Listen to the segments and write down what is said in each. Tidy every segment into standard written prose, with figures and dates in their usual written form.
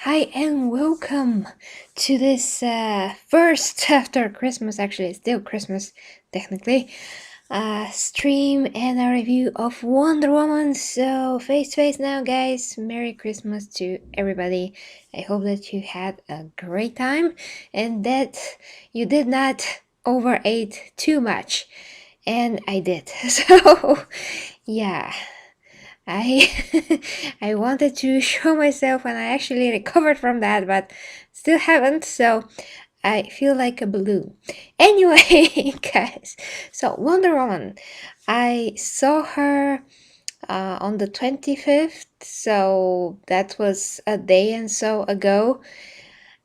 Hi and welcome to this first after Christmas, actually it's still Christmas technically, stream and a review of Wonder Woman. So face to face now guys, Merry Christmas to everybody. I hope that you had a great time and that you did not overeat too much. And I did. So yeah, I I wanted to show myself and I actually recovered from that, but still haven't, so I feel like a balloon. Anyway, guys, so Wonder Woman, I saw her on the 25th, so that was a day and so ago.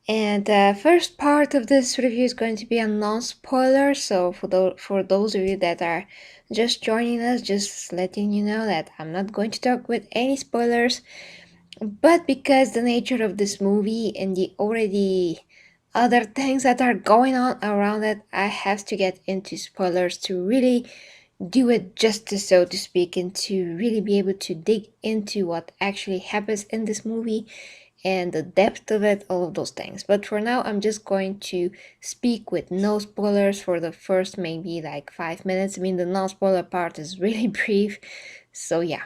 And the first part of this review is going to be a non-spoiler, so for those of you that are just joining us, just letting you know that I'm not going to talk with any spoilers, but because the nature of this movie and the already other things that are going on around it, I have to get into spoilers to really do it justice, so to speak, and to really be able to dig into what actually happens in this movie and the depth of it, all of those things. But for now, I'm just going to speak with no spoilers for the first maybe like 5 minutes. I mean, the non spoiler part is really brief, so yeah.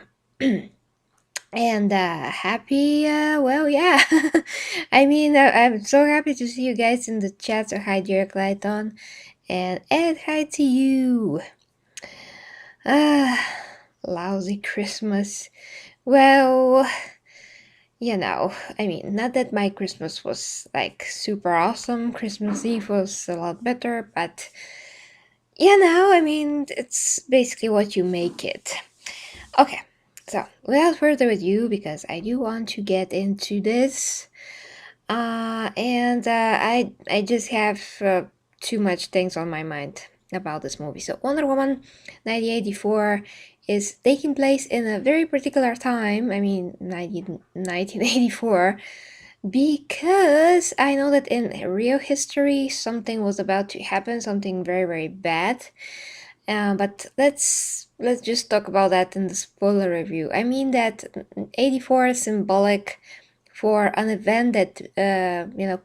And happy, well, yeah. I mean, I'm so happy to see you guys in the chat. So, hi, Derek Lighton, and Ed, hi to you. Ah, lousy Christmas. Well, I mean, not that my Christmas was like super awesome. Christmas Eve was a lot better, but I mean, it's basically what you make it. Okay, so without further ado, because I do want to get into this, and I just have too much things on my mind about this movie. So Wonder Woman 1984 is taking place in a very particular time. I mean, 1984, because I know that in real history something was about to happen, something very very bad. But let's just talk about that in the spoiler review. I mean that 84 is symbolic for an event that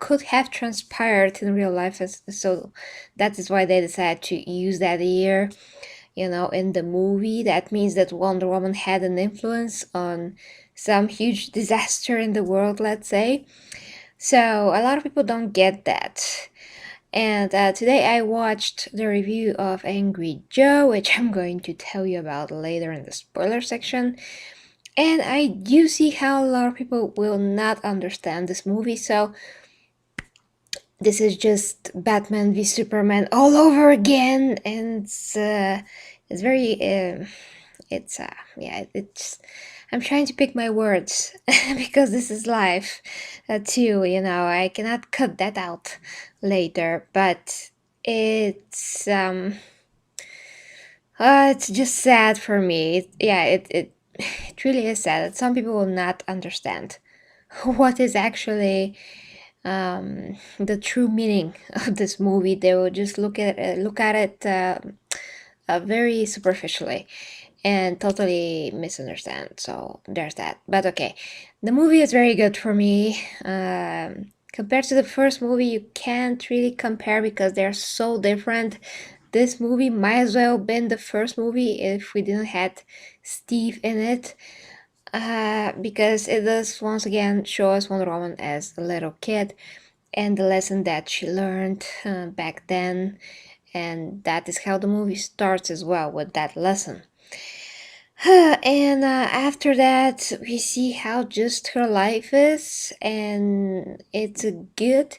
could have transpired in real life, so that is why they decided to use that year in the movie. That means that Wonder Woman had an influence on some huge disaster in the world, let's say. So a lot of people don't get that. And today I watched the review of Angry Joe, which I'm going to tell you about later in the spoiler section. And I do see how a lot of people will not understand this movie, so this is just Batman v Superman all over again, and it's very it's yeah it's I'm trying to pick my words because this is live too. I cannot cut that out later, but it's just sad for me. It really is sad that some people will not understand what is actually the true meaning of this movie. They will just look at it very superficially and totally misunderstand. So there's that. But okay, the movie is very good for me. Compared to the first movie, you can't really compare because they're so different. This movie might as well been the first movie if we didn't had Steve in it. Because it does once again show us Wonder Woman as a little kid and the lesson that she learned back then, and that is how the movie starts as well, with that lesson. And after that, we see how just her life is, and it's a good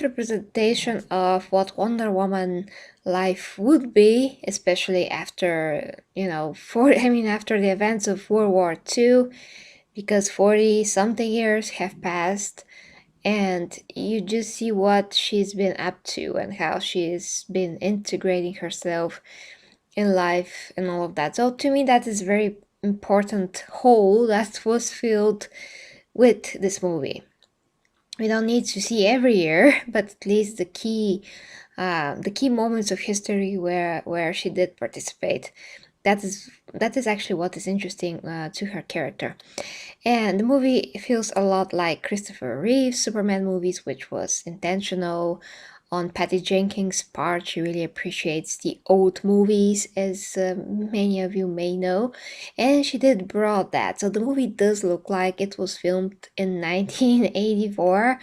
representation of what Wonder Woman life would be, especially after after the events of World War II, because 40 something years have passed, and you just see what she's been up to and how she's been integrating herself in life and all of that. So to me, that is very important hole that was filled with this movie. We don't need to see every year, but at least the key moments of history where she did participate. that is actually what is interesting to her character. And the movie feels a lot like Christopher Reeve's Superman movies, which was intentional on Patty Jenkins' part. She really appreciates the old movies, as many of you may know, and she did brought that. So the movie does look like it was filmed in 1984.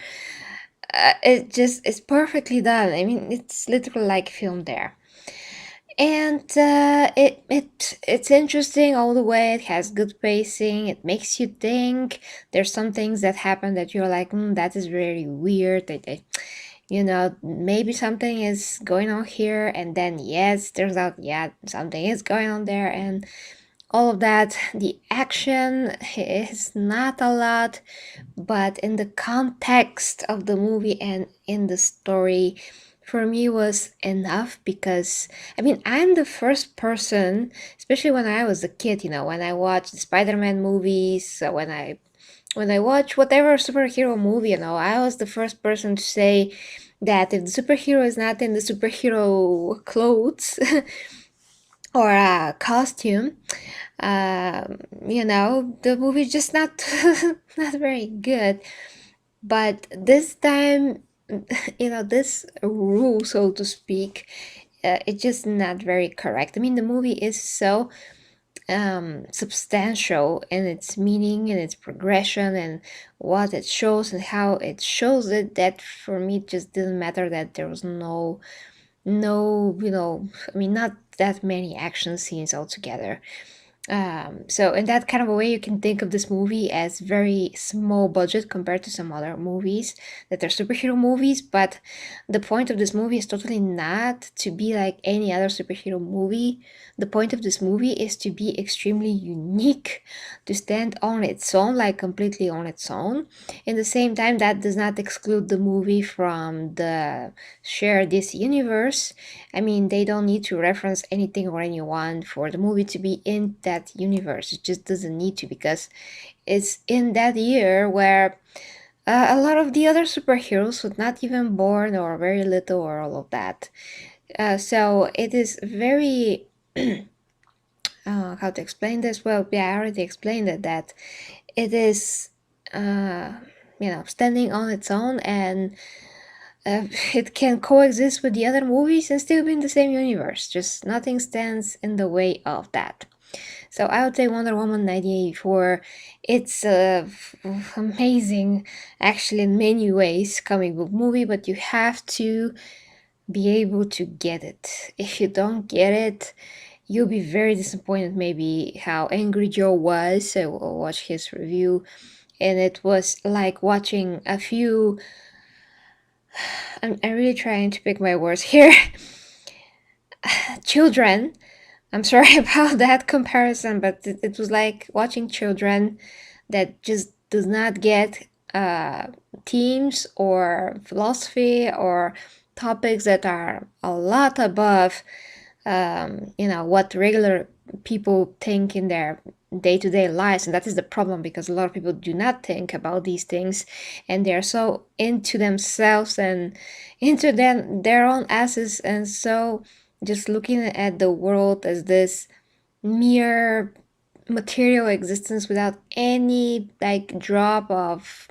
It just is perfectly done. I mean, it's literally like filmed there. And it's interesting all the way. It has good pacing. It makes you think. There's some things that happen that you're like, that is very weird. Maybe something is going on here, and then yes, turns out yeah, something is going on there, and all of that. The action is not a lot, but in the context of the movie and in the story, for me was enough. Because I mean, I'm the first person, especially when I was a kid, when I watched the Spider-Man movies, so when I watch whatever superhero movie, I was the first person to say that if the superhero is not in the superhero clothes or a costume, the movie's just not not very good. But this time, this rule, so to speak, it's just not very correct. I mean, the movie is so substantial in its meaning and its progression and what it shows and how it shows it, that for me it just didn't matter that there was no, I mean, not that many action scenes altogether. So in that kind of a way, you can think of this movie as very small budget compared to some other movies that are superhero movies. But the point of this movie is totally not to be like any other superhero movie. The point of this movie is to be extremely unique, to stand on its own, like completely on its own. In the same time, that does not exclude the movie from the share this universe. I mean, they don't need to reference anything or anyone for the movie to be in that universe. It just doesn't need to, because it's in that year where a lot of the other superheroes were not even born, or very little, or all of that. So it is very. How to explain this? Well, yeah, I already explained it, that it is, uh, standing on its own, and it can coexist with the other movies and still be in the same universe. Just nothing stands in the way of that. So I would say Wonder Woman 1984. It's a amazing, actually, in many ways, comic book movie, but you have to be able to get it. If you don't get it, you'll be very disappointed. Maybe how Angry Joe was. I will watch his review, and it was like watching a few. I'm really trying to pick my words here. Children. I'm sorry about that comparison, but it was like watching children that just does not get themes or philosophy or topics that are a lot above, what regular people think in their day-to-day lives. And that is the problem, because a lot of people do not think about these things, and they're so into themselves and into their own asses, and so just looking at the world as this mere material existence without any like drop of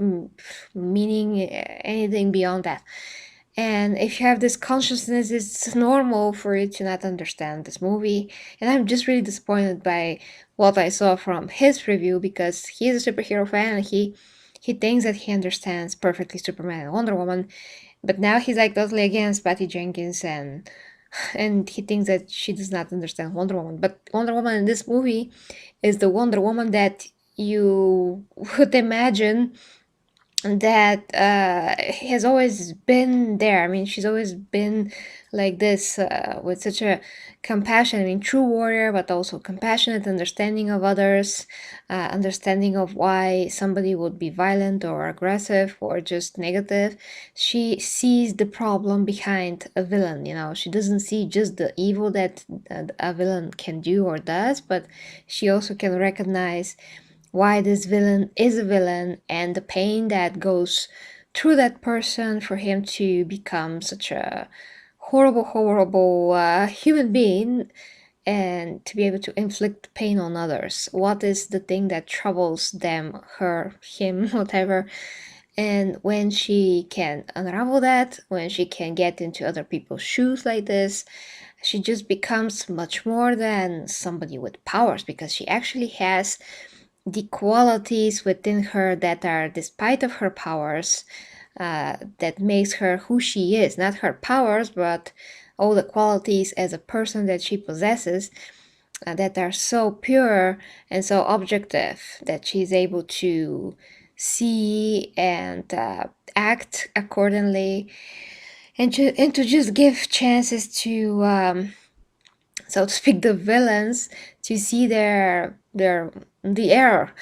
meaning, anything beyond that. And if you have this consciousness, it's normal for you to not understand this movie. And I'm just really disappointed by what I saw from his review, because he's a superhero fan and he thinks that he understands perfectly Superman and Wonder Woman, but now he's like totally against Patty Jenkins, and he thinks that she does not understand Wonder Woman. But Wonder Woman in this movie is the Wonder Woman that you would imagine that has always been there. I mean, she's always been like this, with such a compassion. I mean, true warrior, but also compassionate, understanding of others, understanding of why somebody would be violent or aggressive or just negative. She sees the problem behind a villain. She doesn't see just the evil that a villain can do or does, but she also can recognize why this villain is a villain, and the pain that goes through that person for him to become such a horrible, horrible human being. and to be able to inflict pain on others. What is the thing that troubles them, her, him, whatever? And when she can unravel that, when she can get into other people's shoes like this, she just becomes much more than somebody with powers, because she actually has the qualities within her that are, despite of her powers, that makes her who she is. Not her powers, but all the qualities as a person that she possesses, that are so pure and so objective that she's able to see and act accordingly, and to just give chances to, so to speak, the villains to see the error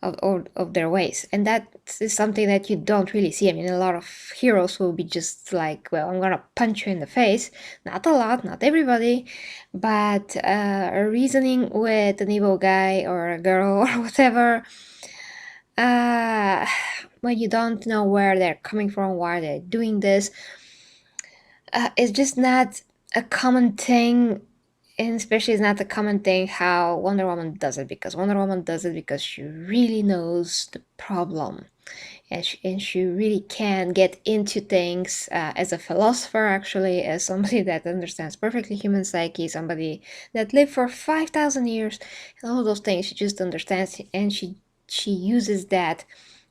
of their ways. And that is something that you don't really see. I mean, a lot of heroes will be just like, well, I'm gonna punch you in the face. Not a lot, not everybody, but reasoning with an evil guy or a girl or whatever, uh, when you don't know where they're coming from, why they're doing this, it's just not a common thing. And especially, it's not a common thing how Wonder Woman does it, because Wonder Woman does it because she really knows the problem, and she really can get into things, as a philosopher, actually, as somebody that understands perfectly human psyche, somebody that lived for 5,000 years, and all those things she just understands, and she uses that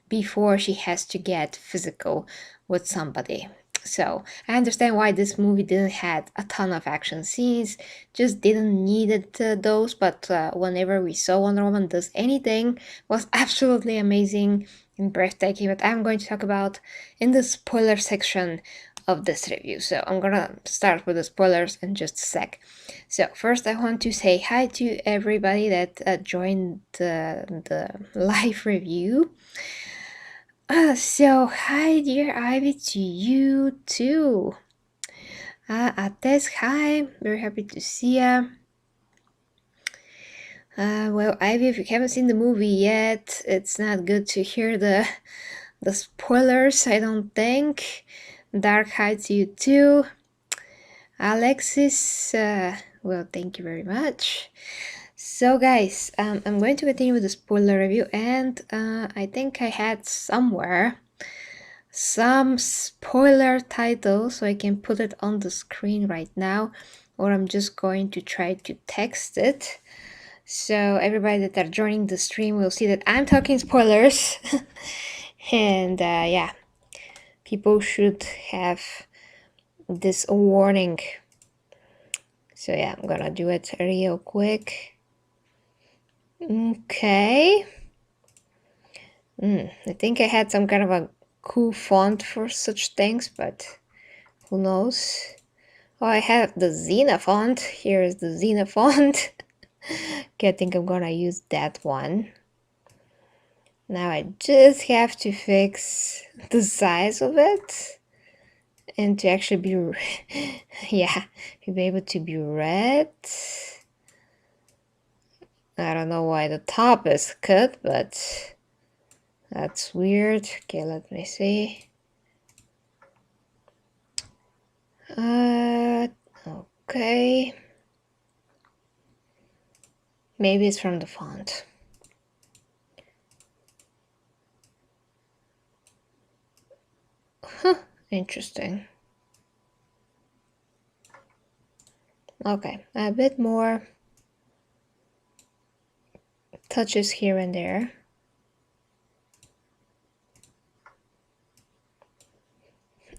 before she has to get physical with somebody. So I understand why this movie didn't have a ton of action scenes, just didn't needed those. But whenever we saw Wonder Woman does anything, was absolutely amazing and breathtaking. But I'm going to talk about in the spoiler section of this review. So I'm gonna start with the spoilers in just a sec. So first, I want to say hi to everybody that joined the live review. So hi dear Ivy, to you too. Ates, hi, very happy to see ya. Well, Ivy, if you haven't seen the movie yet, it's not good to hear the spoilers, I don't think. Dark, hi to you too. Alexis, well, thank you very much. So guys, I'm going to continue with the spoiler review, and I think I had somewhere some spoiler title, so I can put it on the screen right now, or I'm just going to try to text it, so everybody that are joining the stream will see that I'm talking spoilers. And yeah, people should have this warning. So yeah, I'm gonna do it real quick. Okay. I think I had some kind of a cool font for such things, but who knows. Oh, I have the Xena font. Here is the Xena font. Okay, I think I'm gonna use that one. Now I just have to fix the size of it, and to actually be, yeah, to be able to be read. I don't know why the top is cut, but that's weird. Okay, let me see. Okay. Maybe it's from the font. Huh, interesting. Okay, a bit more touches here and there.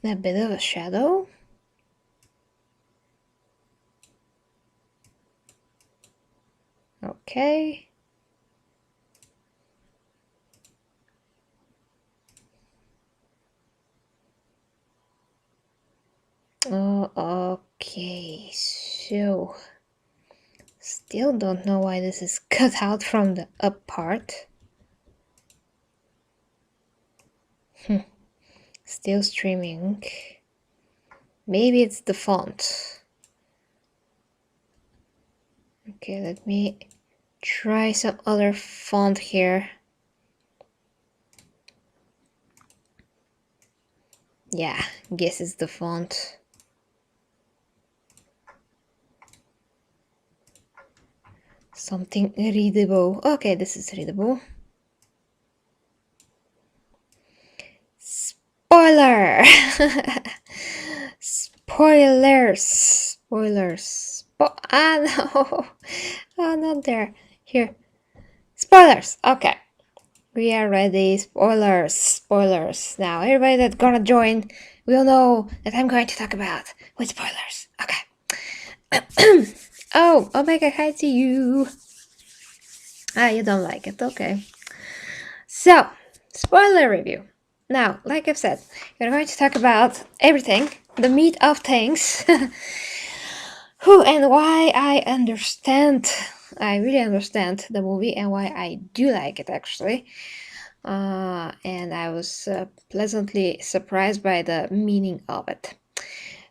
A bit of a shadow. Okay. Oh, okay, so still don't know why this is cut out from the up part. Still streaming. Maybe it's the font. Okay, let me try some other font here. Yeah, guess it's the font. something readable. Okay, this is readable. Spoiler! Spoilers! Spoilers! No! Oh, not there. Here. Spoilers! Okay. We are ready. Spoilers! Spoilers. Now, everybody that's gonna join will know that I'm going to talk about with spoilers. Okay. Oh, Omega, hi to you. Ah, you don't like it. Okay. So, spoiler review. Now, like I've said, we're going to talk about everything, the meat of things, who and why I understand. I really understand the movie and why I do like it actually. And I was pleasantly surprised by the meaning of it.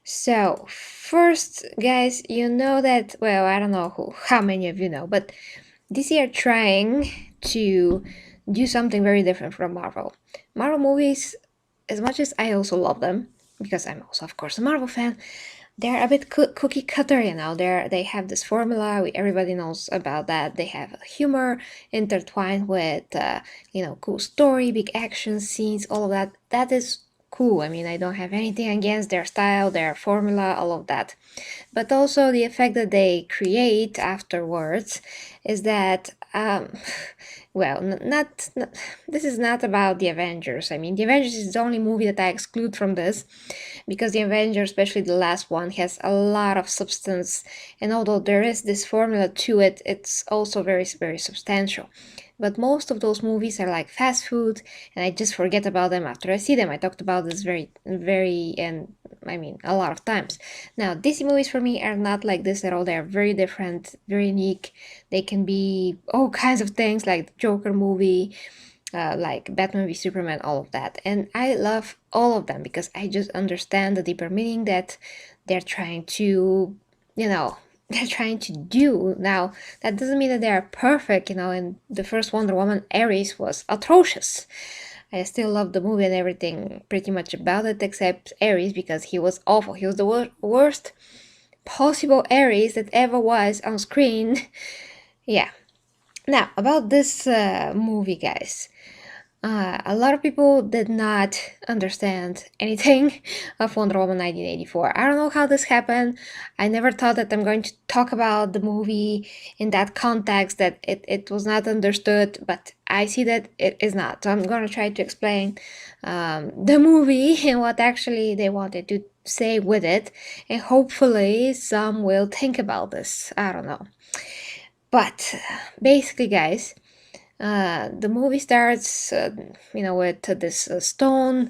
So, first, guys, you know that, well, I don't know how many of you know, but DC are trying to do something very different from Marvel. Marvel movies, as much as I also love them, because I'm also, of course, a Marvel fan, they're a bit cookie cutter, you know. They have this formula. Everybody knows about that. They have humor intertwined with, cool story, big action scenes, all of that. That is cool. I mean, I don't have anything against their style, their formula, all of that. But also the effect that they create afterwards is that, well, not this is not about the Avengers. I mean, the Avengers is the only movie that I exclude from this because the Avengers, especially the last one, has a lot of substance, and although there is this formula to it, it's also very, very substantial. But most of those movies are like fast food, and I just forget about them after I see them. I talked about this and I mean, a lot of times. Now, DC movies for me are not like this at all. They are very different, very unique. They can be all kinds of things, like the Joker movie, like Batman v Superman, all of that. And I love all of them because I just understand the deeper meaning that they're trying to, you know, they're trying to do. Now, that doesn't mean that they are perfect, you know, and the first Wonder Woman, Ares, was atrocious. I still love the movie and everything pretty much about it except Ares because he was awful. He was the worst possible Ares that ever was on screen. Yeah. Now, about this movie, guys. A lot of people did not understand anything of Wonder Woman 1984. I don't know how this happened. I never thought that I'm going to talk about the movie in that context, that it was not understood, but I see that it is not. So I'm going to try to explain the movie and what actually they wanted to say with it, and hopefully some will think about this. I don't know. But basically, guys, the movie starts, with this stone.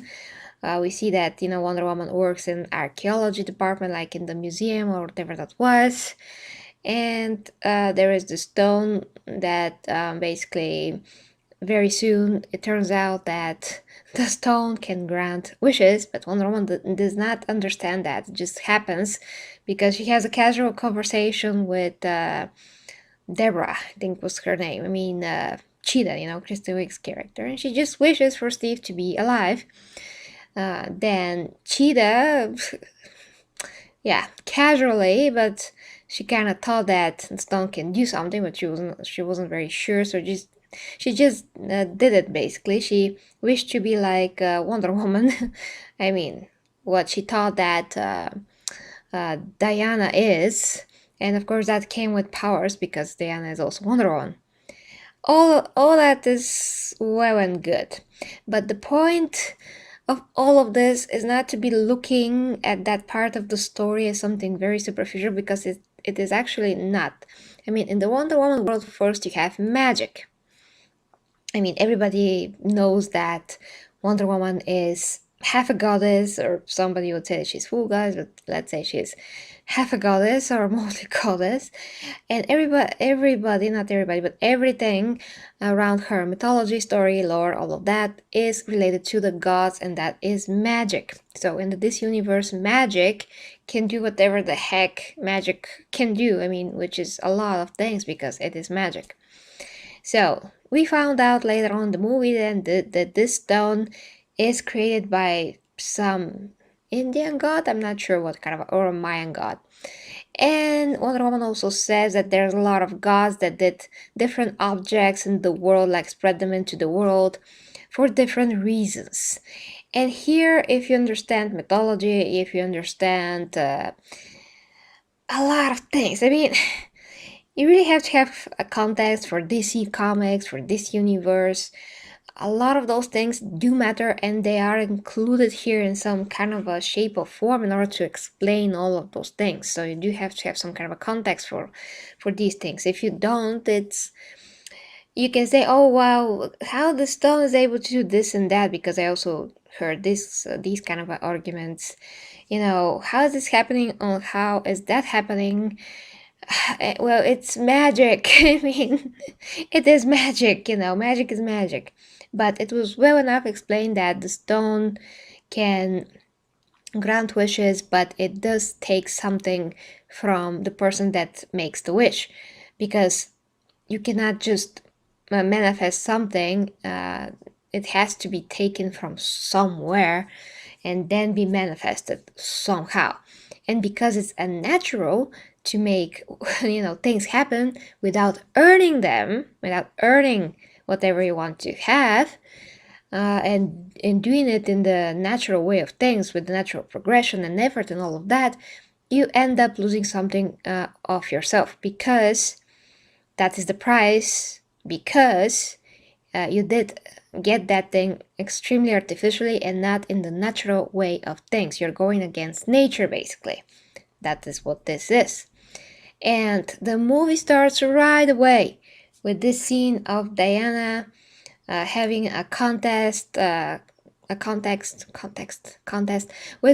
We see that, Wonder Woman works in archaeology department, like in the museum or whatever that was. And there is the stone that basically very soon it turns out that the stone can grant wishes, but Wonder Woman does not understand that. It just happens because she has a casual conversation with Deborah, I think was her name. I mean, Cheetah, Kristen Wiig's character, and she just wishes for Steve to be alive. Then Cheetah, yeah, casually, but she kind of thought that Stone can do something, but she wasn't very sure. So she just did it basically. She wished to be like Wonder Woman. I mean, what she thought that Diana is. And of course, that came with powers because Diana is also Wonder Woman. All that is well and good. But the point of all of this is not to be looking at that part of the story as something very superficial because it is actually not. I mean, in the Wonder Woman world, first you have magic. I mean, everybody knows that Wonder Woman is half a goddess, or somebody would say that she's full goddess, but let's say she's half a goddess or mostly goddess. And everybody, not everybody, but everything around her mythology, story, lore, all of that is related to the gods, and that is magic. So in this universe, magic can do whatever the heck magic can do. I mean, which is a lot of things because it is magic. So we found out later on in the movie then that this stone is created by some Indian god, I'm not sure what kind of, or a Mayan god. And Wonder Woman also says that there's a lot of gods that did different objects in the world, like spread them into the world for different reasons. And here, if you understand mythology, if you understand a lot of things, I mean, you really have to have a context for DC Comics, for this universe. A lot of those things do matter, and they are included here in some kind of a shape or form in order to explain all of those things. So you do have to have some kind of a context for these things. If you don't, it's you can say, oh wow, how the stone is able to do this and that, because I also heard these kind of arguments. How is this happening, or how is that happening? Well, it's magic. I mean, it is magic, magic is magic. But it was well enough explained that the stone can grant wishes, but it does take something from the person that makes the wish, because you cannot just manifest something. It has to be taken from somewhere and then be manifested somehow. And because it's unnatural to make things happen without earning them, without earning whatever you want to have, and doing it in the natural way of things, with the natural progression and effort and all of that, you end up losing something of yourself, because that is the price, because you did get that thing extremely artificially and not in the natural way of things. You're going against nature, basically. That is what this is. And the movie starts right away with this scene of Diana having a contest with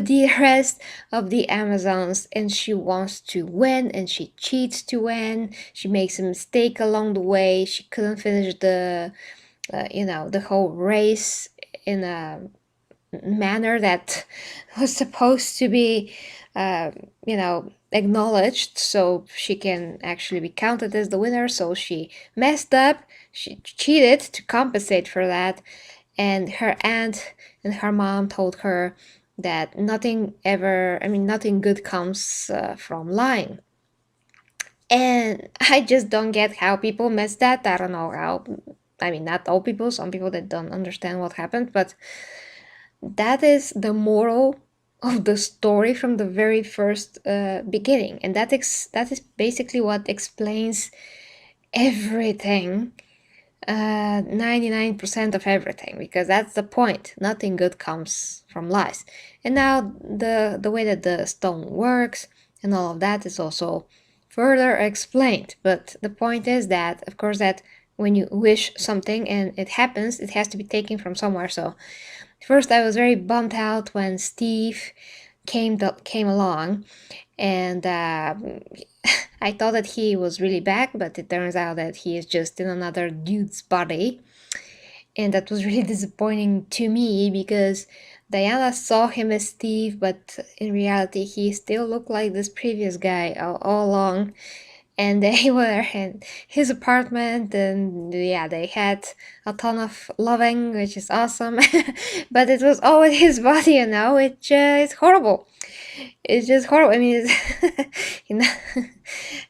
the rest of the Amazons, and she wants to win, and she cheats to win. She makes a mistake along the way. She couldn't finish the whole race in a manner that was supposed to be, acknowledged, so she can actually be counted as the winner. So she messed up, she cheated to compensate for that, and her aunt and her mom told her that nothing good comes from lying. And I just don't get how people miss that. I don't know how. I mean, not all people, some people that don't understand what happened, but that is the moral of the story from the very first beginning. And that is basically what explains everything, 99% of everything, because that's the point. Nothing good comes from lies. And now the way that the stone works and all of that is also further explained. But the point is that, of course, that when you wish something and it happens, it has to be taken from somewhere. So first I was very bummed out when Steve came along, and I thought that he was really back, but it turns out that he is just in another dude's body. And that was really disappointing to me, because Diana saw him as Steve, but in reality he still looked like this previous guy all along. And they were in his apartment, and yeah, they had a ton of loving, which is awesome. But it was all in his body, it's horrible. It's just horrible. I mean, it's,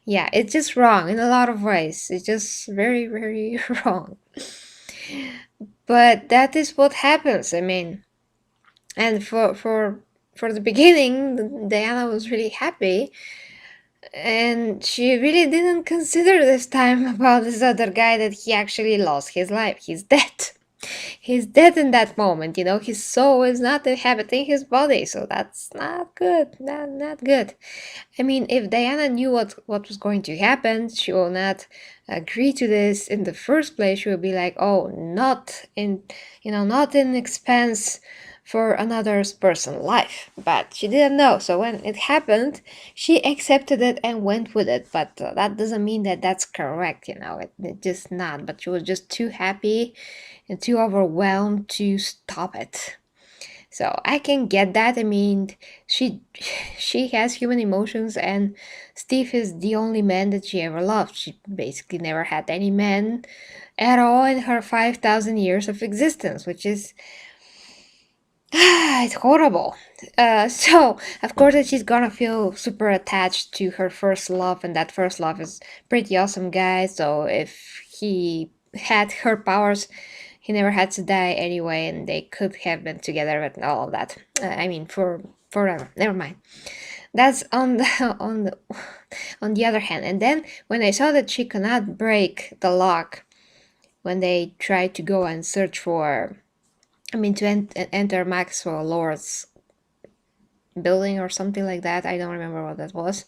yeah, it's just wrong in a lot of ways. It's just very, very wrong. But that is what happens. I mean, and for the beginning, Diana was really happy, and she really didn't consider this time about this other guy, that he actually lost his life. He's dead. He's dead in that moment, his soul is not inhabiting his body, so that's not good. Not good. I mean, if Diana knew what was going to happen, she will not agree to this in the first place. She will be like, oh, not in expense for another person's life. But she didn't know, so when it happened, she accepted it and went with it. But that doesn't mean that that's correct, it just not. But she was just too happy and too overwhelmed to stop it. So I can get that. I mean, she has human emotions, and Steve is the only man that she ever loved. She basically never had any man at all in her 5,000 years of existence, which is it's horrible. So of course that she's gonna feel super attached to her first love, and that first love is pretty awesome guy. So if he had her powers, he never had to die anyway, and they could have been together and all of that. I mean, for forever. Never mind. That's on the on the other hand. And then when I saw that she cannot break the lock when they tried to go and search for, I mean, to enter Maxwell Lord's building or something like that. I don't remember what that was.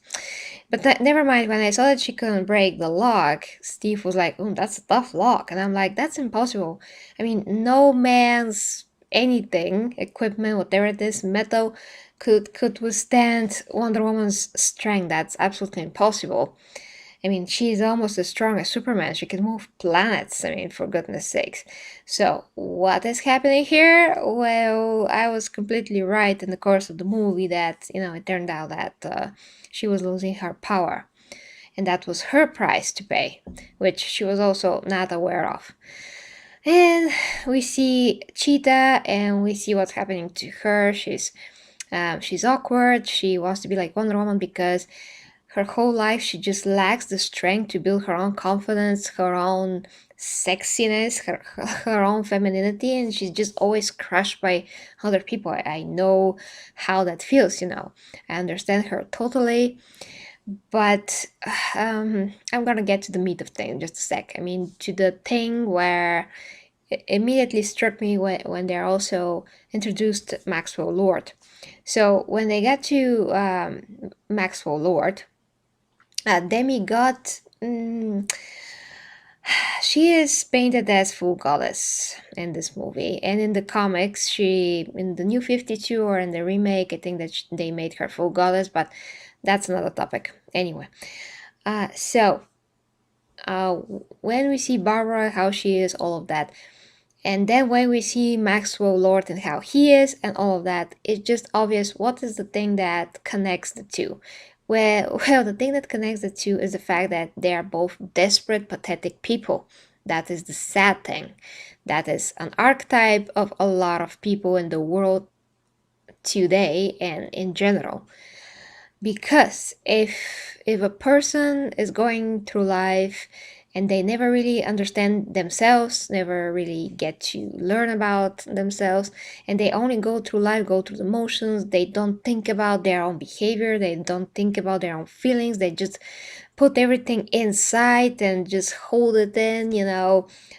But never mind, when I saw that she couldn't break the lock, Steve was like, oh, that's a tough lock. And I'm like, that's impossible. I mean, no man's anything, equipment, whatever it is, metal, could withstand Wonder Woman's strength. That's absolutely impossible. I mean, she's almost as strong as Superman. She can move planets. I mean, for goodness sakes. So, what is happening here? Well, I was completely right in the course of the movie that, it turned out that she was losing her power. And that was her price to pay, which she was also not aware of. And we see Cheetah and we see what's happening to her. She's awkward. She wants to be like Wonder Woman because her whole life she just lacks the strength to build her own confidence, her own sexiness, her own femininity, and she's just always crushed by other people. I know how that feels, I understand her totally, but I'm gonna get to the meat of things in just a sec. I mean, to the thing where it immediately struck me when they're also introduced Maxwell Lord. So when they get to Maxwell Lord, Demigod, she is painted as full goddess in this movie, and in the comics, in the New 52 or in the remake, I think that they made her full goddess, but that's another topic. Anyway, so when we see Barbara, how she is, all of that, and then when we see Maxwell Lord and how he is and all of that, it's just obvious what is the thing that connects the two. Well, the thing that connects the two is the fact that they are both desperate, pathetic people. That is the sad thing. That is an archetype of a lot of people in the world today and in general. Because if a person is going through life and they never really understand themselves, never really get to learn about themselves, and they only go through life, go through the motions, they don't think about their own behavior, they don't think about their own feelings, they just put everything inside and just hold it in,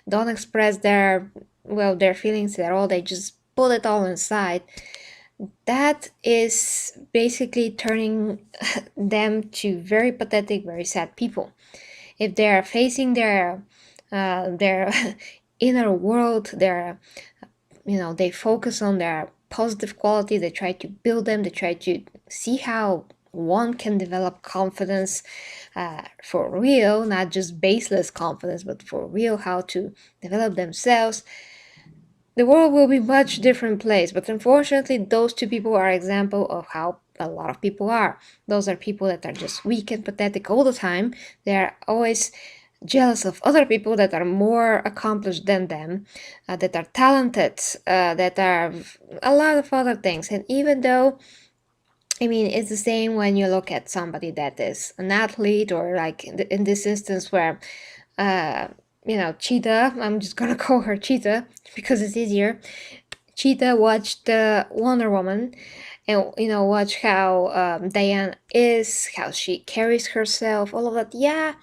don't express their feelings at all, they just put it all inside. That is basically turning them to very pathetic, very sad people. If they are facing their inner world, they focus on their positive quality, they try to build them, they try to see how one can develop confidence for real, not just baseless confidence, but for real, how to develop themselves. The world will be a much different place, but unfortunately those two people are example of how a lot of people are. Those are people that are just weak and pathetic all the time. They are always jealous of other people that are more accomplished than them, that are talented, that are a lot of other things. And even though, I mean, it's the same when you look at somebody that is an athlete, or like in this instance where Cheetah, I'm just gonna call her Cheetah because it's easier. Cheetah watched Wonder Woman and, watch how Diana is, how she carries herself, all of that. Yeah,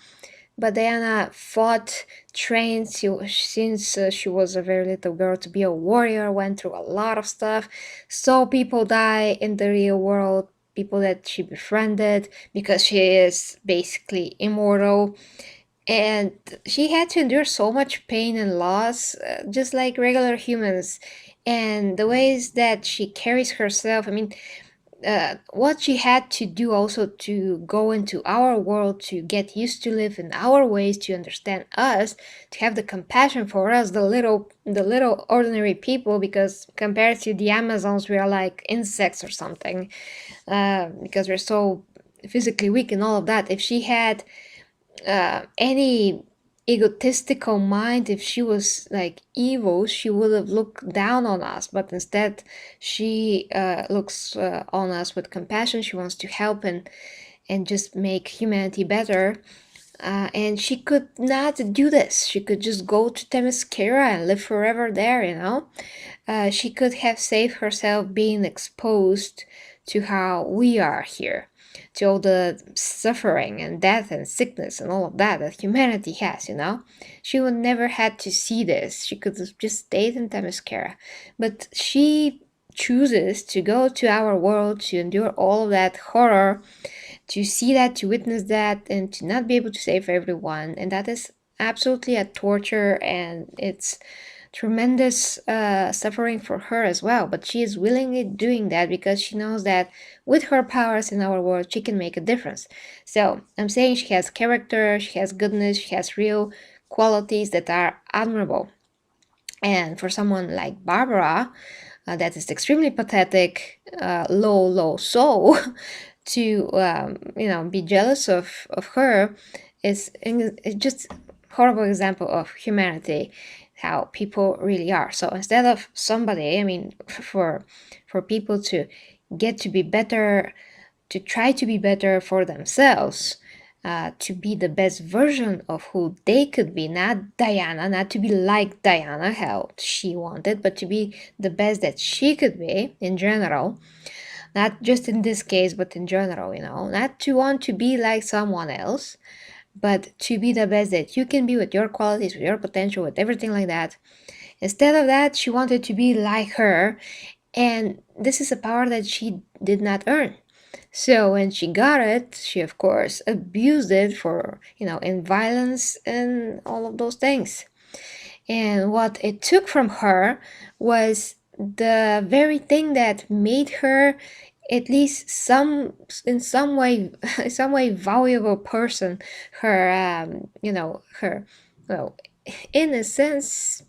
but Diana fought, trained since she was a very little girl to be a warrior, went through a lot of stuff, saw people die in the real world, people that she befriended because she is basically immortal. And she had to endure so much pain and loss, just like regular humans. And the ways that she carries herself, I mean, what she had to do also to go into our world, to get used to live in our ways, to understand us, to have the compassion for us, the little ordinary people, because compared to the Amazons, we are like insects or something, because we're so physically weak and all of that. If she had any egotistical mind. If she was like evil, she would have looked down on us, but instead she looks on us with compassion. She wants to help and just make humanity better. And she could not do this. She could just go to Themyscira and live forever there, you know? She could have saved herself being exposed to how we are here, to all the suffering and death and sickness and all of that that humanity has, you know? She would never had to see this. She could have just stayed in Themyscira. But she chooses to go to our world to endure all of that horror, to see that, to witness that, and to not be able to save everyone. And that is absolutely a torture, and it's tremendous suffering for her as well. But she is willingly doing that because she knows that with her powers in our world, she can make a difference. So I'm saying she has character, she has goodness, she has real qualities that are admirable. And for someone like Barbara, that is extremely pathetic, low soul, to be jealous of her is just horrible example of humanity, how people really are. So instead of somebody, I mean, for people to get to be better, to try to be better for themselves, to be the best version of who they could be, not Diana, not to be like Diana, how she wanted, but to be the best that she could be in general, not just in this case, but in general, not to want to be like someone else, but to be the best that you can be with your qualities, with your potential, with everything like that. Instead of that, she wanted to be like her, and this is a power that she did not earn. So when she got it, she of course abused it for, in violence and all of those things. And what it took from her was the very thing that made her at least in some way some way valuable person. Her her, well, innocence,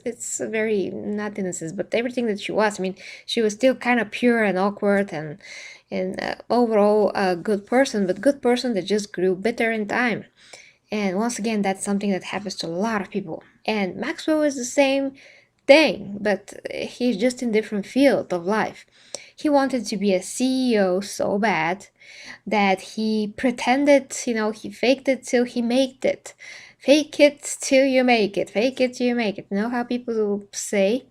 it's a very, not innocence, but everything that she was. I mean, she was still kind of pure and awkward and overall a good person, but good person that just grew bitter in time. And once again, that's something that happens to a lot of people. And Maxwell is the same thing, but he's just in different field of life. He wanted to be a CEO so bad that he pretended, he faked it till he made it. Fake it till you make it. Fake it till you make it. You know how people say?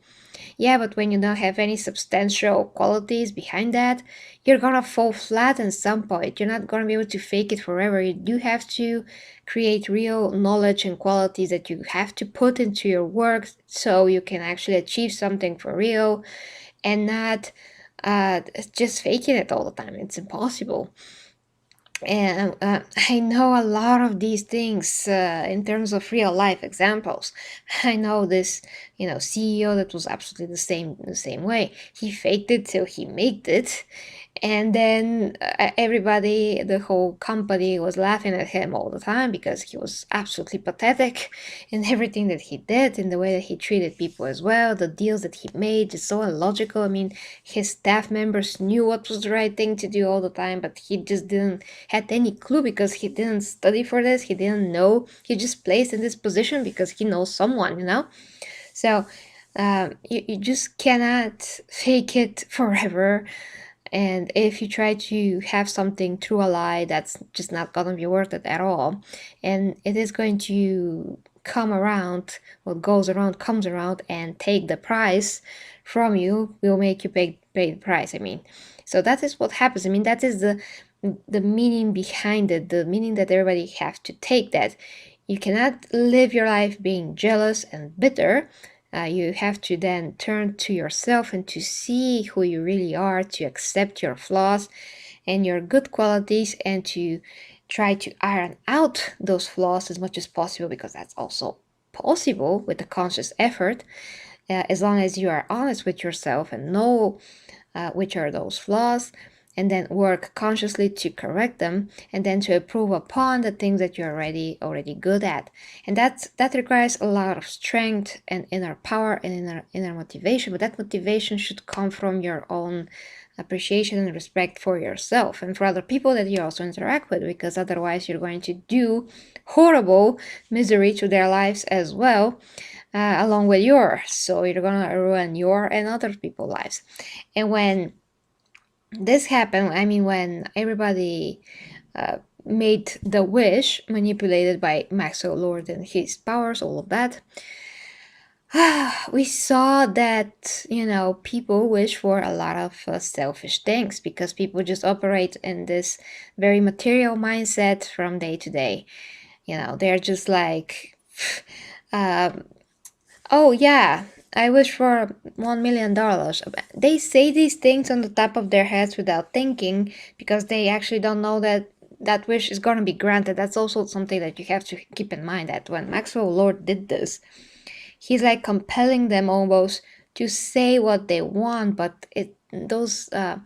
Yeah, but when you don't have any substantial qualities behind that, you're gonna fall flat at some point. You're not gonna be able to fake it forever. You do have to create real knowledge and qualities that you have to put into your work so you can actually achieve something for real and not just faking it all the time. It's impossible. And I know a lot of these things in terms of real life examples. I know this, CEO that was absolutely the same way. He faked it till he made it, and then everybody, the whole company was laughing at him all the time because he was absolutely pathetic in everything that he did, in the way that he treated people as well, the deals that he made, just so illogical. I mean, his staff members knew what was the right thing to do all the time, but he just didn't had any clue because he didn't study for this. He didn't know. He just placed in this position because he knows someone. So you just cannot fake it forever. And if you try to have something through a lie, that's just not gonna be worth it at all. And it is going to come around, what goes around comes around, and take the price from you, will make you pay the price. I mean, so that is what happens. I mean, that is the meaning behind it, the meaning that everybody have to take, that you cannot live your life being jealous and bitter. You have to then turn to yourself and to see who you really are, to accept your flaws and your good qualities, and to try to iron out those flaws as much as possible, because that's also possible with a conscious effort, as long as you are honest with yourself and know which are those flaws, and then work consciously to correct them, and then to improve upon the things that you're already good at. And that requires a lot of strength and inner power and inner motivation. But that motivation should come from your own appreciation and respect for yourself and for other people that you also interact with, because otherwise you're going to do horrible misery to their lives as well, along with yours. So you're gonna ruin your and other people's lives. And when this happened, I mean, when everybody made the wish, manipulated by Maxwell Lord and his powers, all of that, we saw that, people wish for a lot of selfish things, because people just operate in this very material mindset from day to day. They're just like, um, oh yeah, I wish for $1 million. They say these things on the top of their heads without thinking, because they actually don't know that that wish is going to be granted. That's also something that you have to keep in mind, that when Maxwell Lord did this, he's like compelling them almost to say what they want, but those are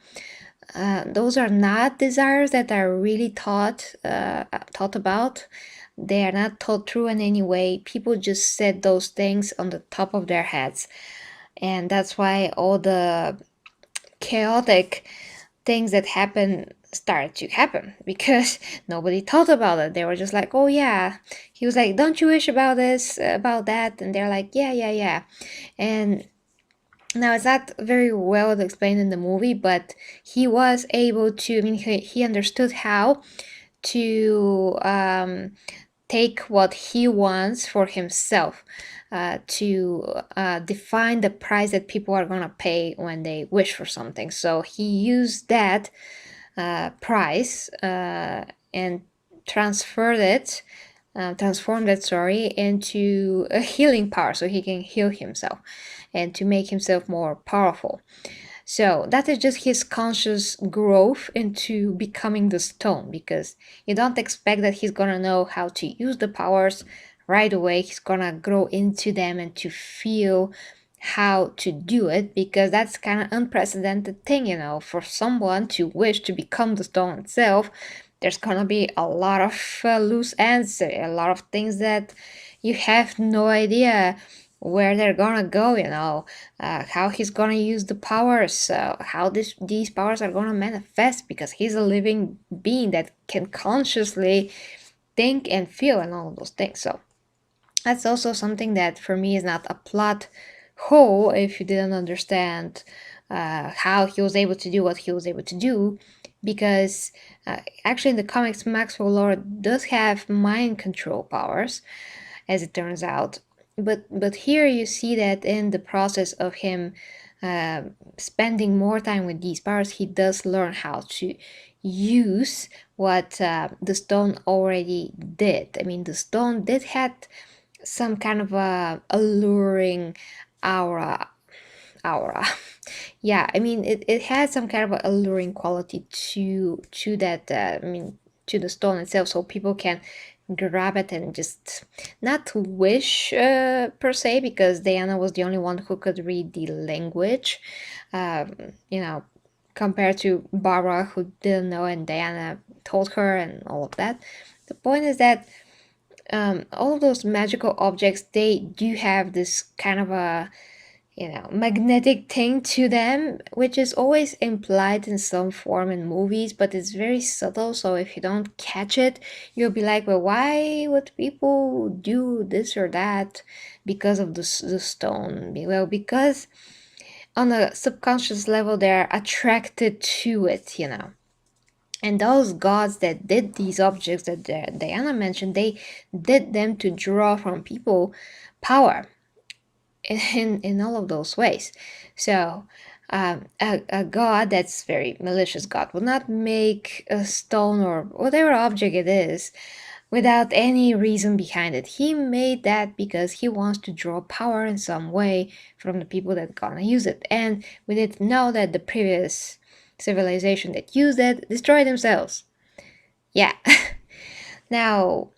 not desires that are really thought about. They are not thought through in any way. People just said those things on the top of their heads, and that's why all the chaotic things that happen start to happen, because nobody thought about it. They were just like, oh yeah, he was like, don't you wish about this, about that, and they're like, yeah, yeah, yeah. And now it's not very well explained in the movie, but he was able to, I mean, he understood how to take what he wants for himself, to define the price that people are going to pay when they wish for something. So he used that price and transformed it, into a healing power, so he can heal himself and to make himself more powerful. So that is just his conscious growth into becoming the stone, because you don't expect that he's gonna know how to use the powers right away. He's gonna grow into them and to feel how to do it, because that's kind of unprecedented thing, for someone to wish to become the stone itself. There's gonna be a lot of loose ends, a lot of things that you have no idea where they're gonna go, how he's gonna use the powers, how these powers are gonna manifest, because he's a living being that can consciously think and feel and all of those things. So that's also something that for me is not a plot hole if you didn't understand how he was able to do what he was able to do, because actually in the comics Maxwell Lord does have mind control powers, as it turns out. But here you see that in the process of him uh, spending more time with these powers, he does learn how to use what the stone already did. I mean, the stone did had some kind of a alluring aura. Yeah, I mean, it had some kind of a alluring quality to that. I mean, to the stone itself, so people can grab it and just not wish per se, because Diana was the only one who could read the language, um, you know, compared to Barbara, who didn't know and Diana told her and all of that. The point is that all of those magical objects, they do have this kind of a magnetic thing to them, which is always implied in some form in movies, but it's very subtle. So if you don't catch it, you'll be like, well, why would people do this or that because of the stone? Well, because on a subconscious level, they're attracted to it. And those gods that did these objects that Diana mentioned, they did them to draw from people power in all of those ways. So a god that's very malicious god will not make a stone or whatever object it is without any reason behind it. He made that because he wants to draw power in some way from the people that gonna use it. And we need to know that the previous civilization that used it destroyed themselves. Yeah. Now,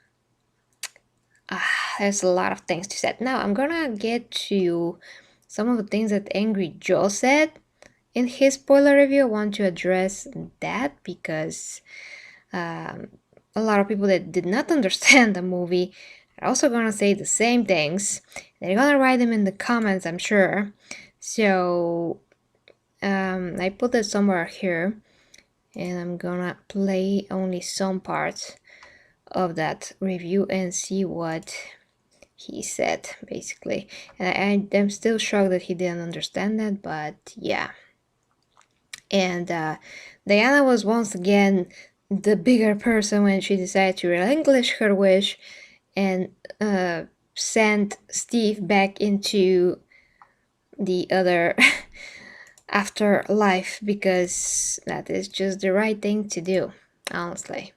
there's a lot of things to say. Now I'm gonna get to some of the things that Angry Joe said. in his spoiler review, I want to address that because um, a lot of people that did not understand the movie are also gonna say the same things. They're gonna write them in the comments, I'm sure. So I put it somewhere here, and I'm gonna play only some parts of that review and see what he said, basically. And I'm still shocked that he didn't understand that, but yeah. And Diana was once again the bigger person when she decided to relinquish her wish and send Steve back into the other afterlife, because that is just the right thing to do, honestly.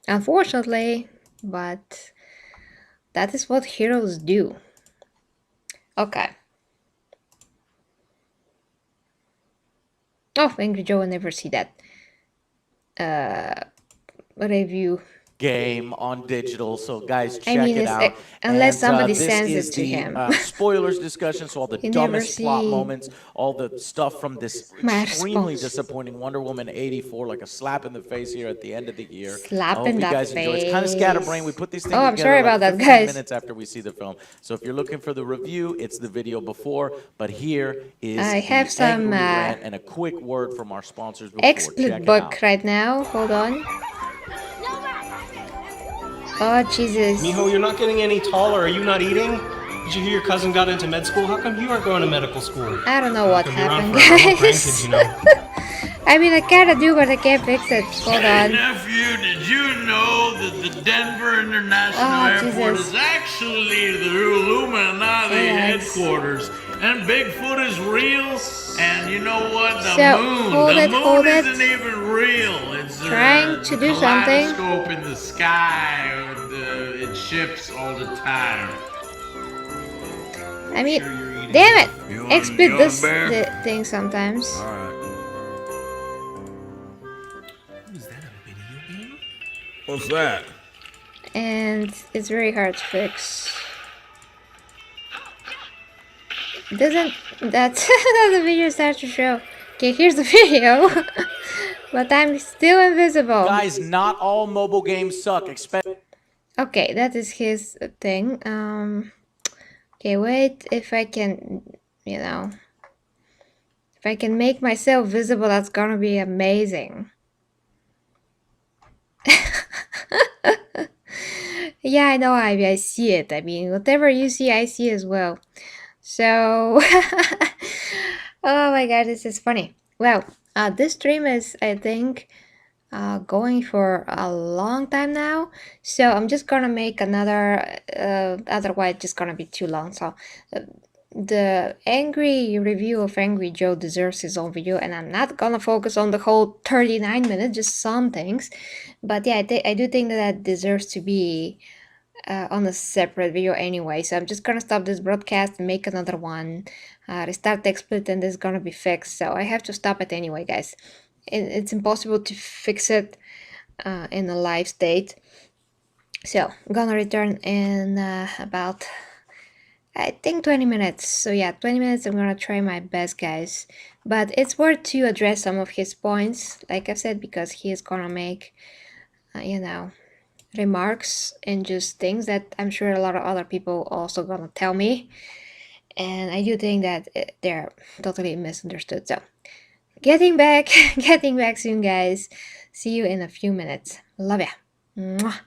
Unfortunately, but that is what heroes do. Okay. Oh, Angry Joe, I never see that review. Game on digital, so guys, I check mean, it out. unless And somebody this sends is it to the him. spoilers discussion, so all the You never dumbest plot see moments, all the stuff from this my extremely response. disappointing Wonder Woman 84, like a slap in the face here at the end of the year. I Slap hope in you that guys enjoy. It's kind of scatterbrained. We face. put these Oh, things I'm together sorry like about that, 15 guys. minutes after we see the film. So if you're looking for the review, it's the video before, but here is I have the some angry rant and a quick word from our sponsors before. explicit Check it book out. right now. Hold on. Oh, Jesus. Mijo, you're not getting any taller. Are you not eating? Did you hear your cousin got into med school? How come you aren't going to medical school? I don't know what Could be around happened, forever. I want grandkids, guys. you know. I mean, I kinda do, but I can't fix it. Hold Hey, on. nephew, did you know that the Denver International Oh, Airport Jesus. is actually the Illuminati Hey, guys. headquarters? And Bigfoot is real? And you know what? The So, moon. hold The it, moon hold it. isn't even real. It's Trying to the do something. kaleidoscope in the sky. It shifts all the time. I mean, damn it! You want Explicit this bear? thing sometimes. All right. Is that a video game? What's that? And it's very hard to fix. Doesn't that the video start to show? Okay, here's the video, but I'm still invisible. Guys, not all mobile games suck. Okay, that is his thing. Okay, wait. If I can, if I can make myself visible, that's gonna be amazing. Yeah, I know, Ivy. I see it. I mean, whatever you see, I see as well. So, oh my god, this is funny. Well, this stream is, I think, going for a long time now. So I'm just gonna make another, otherwise it's just gonna be too long. So the angry review of Angry Joe deserves his own video, and I'm not gonna focus on the whole 39 minutes, just some things. But yeah, I do think that that deserves to be on a separate video anyway. So I'm just gonna stop this broadcast and make another one, restart the explicit, and this is gonna be fixed. So I have to stop it anyway, guys. It's impossible to fix it in a live state. So I'm gonna return in about, I think, 20 minutes. So yeah, 20 minutes. I'm gonna try my best, guys. But it's worth to address some of his points, like I said, because he is gonna make, remarks and just things that I'm sure a lot of other people also gonna tell me. And I do think that they're totally misunderstood. So getting back soon, guys. See you in a few minutes. Love ya. Mwah.